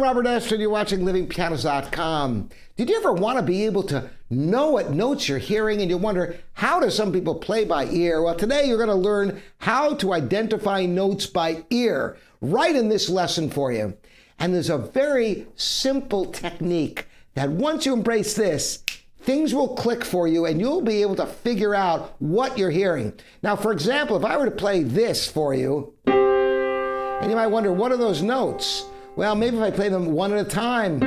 I'm Robert Estrin. You're watching livingpianos.com. Did you ever want to be able to know what notes you're hearing and you wonder, how do some people play by ear? Well, today you're going to learn how to identify notes by ear right in this lesson for you. And there's a very simple technique that once you embrace this, things will click for you and you'll be able to figure out what you're hearing. Now, for example, if I were to play this for you, and you might wonder, what are those notes? Well, maybe if I play them one at a time.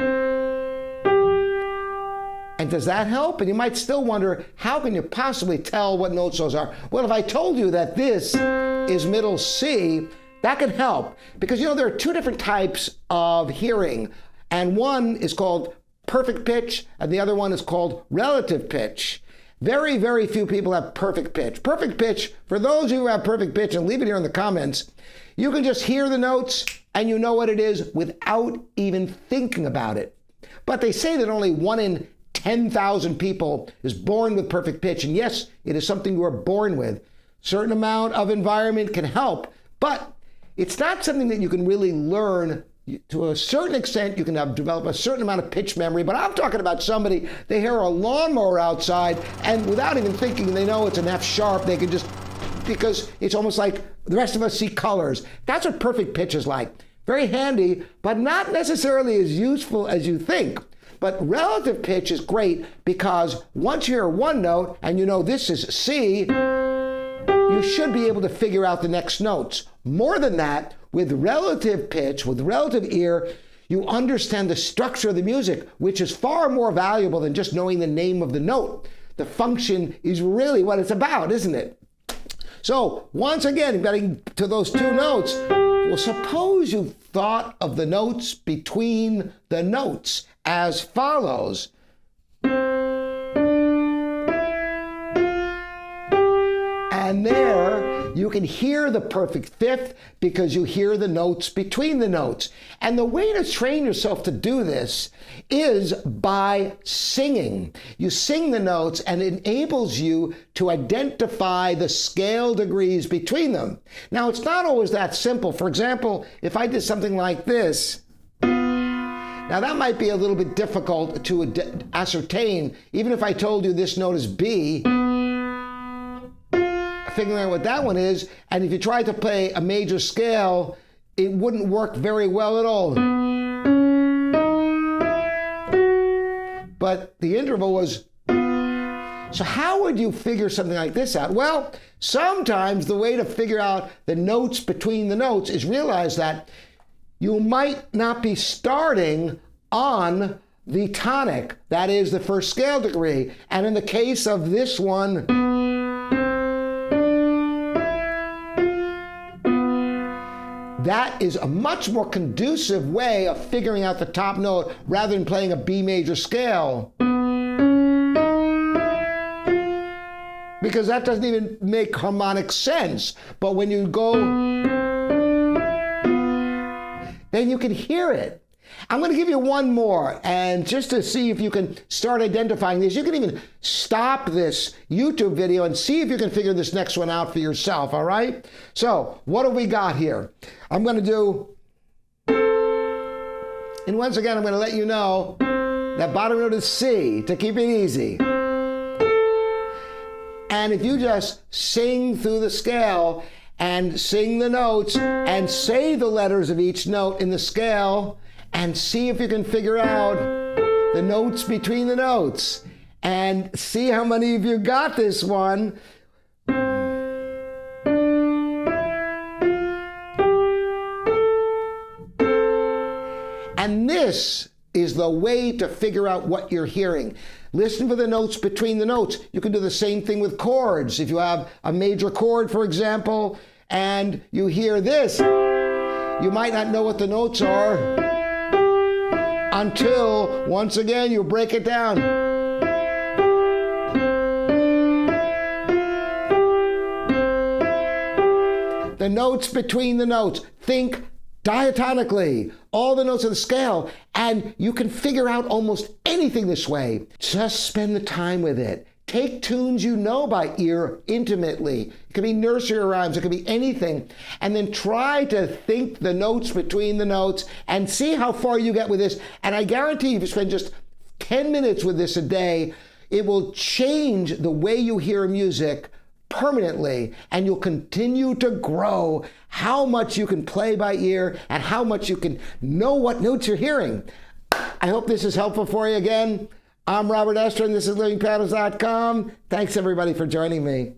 And does that help? And you might still wonder, how can you possibly tell what notes those are? Well, if I told you that this is middle C, that can help. Because, you know, there are two different types of hearing. And one is called perfect pitch, and the other one is called relative pitch. Very, very few people have perfect pitch. Perfect pitch, for those who have perfect pitch, and leave it here in the comments, you can just hear the notes and you know what it is without even thinking about it. But they say that only 1 in 10,000 people is born with perfect pitch. And yes, it is something you are born with. Certain amount of environment can help, but it's not something that you can really learn. To a certain extent, you can develop a certain amount of pitch memory, but I'm talking about somebody, they hear a lawnmower outside and without even thinking, they know it's an F sharp. They can just, because it's almost like the rest of us see colors. That's what perfect pitch is like. Very handy, but not necessarily as useful as you think. But relative pitch is great because once you hear one note and you know this is C, you should be able to figure out the next notes. More than that, with relative pitch, with relative ear, you understand the structure of the music, which is far more valuable than just knowing the name of the note. The function is really what it's about, isn't it? So once again, getting to those two notes, well, suppose you thought of the notes between the notes as follows. And there you can hear the perfect fifth because you hear the notes between the notes. And the way to train yourself to do this is by singing. You sing the notes and it enables you to identify the scale degrees between them. Now, it's not always that simple. For example, if I did something like this, now that might be a little bit difficult to ascertain. Even if I told you this note is B, figuring out what that one is, and if you tried to play a major scale, it wouldn't work very well at all. But the interval was. So how would you figure something like this out? Well, sometimes the way to figure out the notes between the notes is realize that you might not be starting on the tonic, that is the first scale degree. And in the case of this one, that is a much more conducive way of figuring out the top note rather than playing a B major scale. Because that doesn't even make harmonic sense. But when you go, then you can hear it. I'm going to give you one more, and just to see if you can start identifying these, you can even stop this YouTube video and see if you can figure this next one out for yourself, all right? So, what have we got here? I'm going to do, and once again, I'm going to let you know that bottom note is C, to keep it easy. And if you just sing through the scale and sing the notes and say the letters of each note in the scale, and see if you can figure out the notes between the notes. And see how many of you got this one. And this is the way to figure out what you're hearing. Listen for the notes between the notes. You can do the same thing with chords. If you have a major chord, for example, and you hear this, you might not know what the notes are until, once again, you break it down. The notes between the notes. Think diatonically, all the notes of the scale, and you can figure out almost anything this way. Just spend the time with it. take tunes you know by ear intimately. It could be nursery rhymes, it could be anything. And then try to think the notes between the notes and see how far you get with this. And I guarantee you, if you spend just 10 minutes with this a day, it will change the way you hear music permanently, and you'll continue to grow how much you can play by ear and how much you can know what notes you're hearing. I hope this is helpful for you. Again, I'm Robert Estrin. This is livingpianos.com. Thanks everybody for joining me.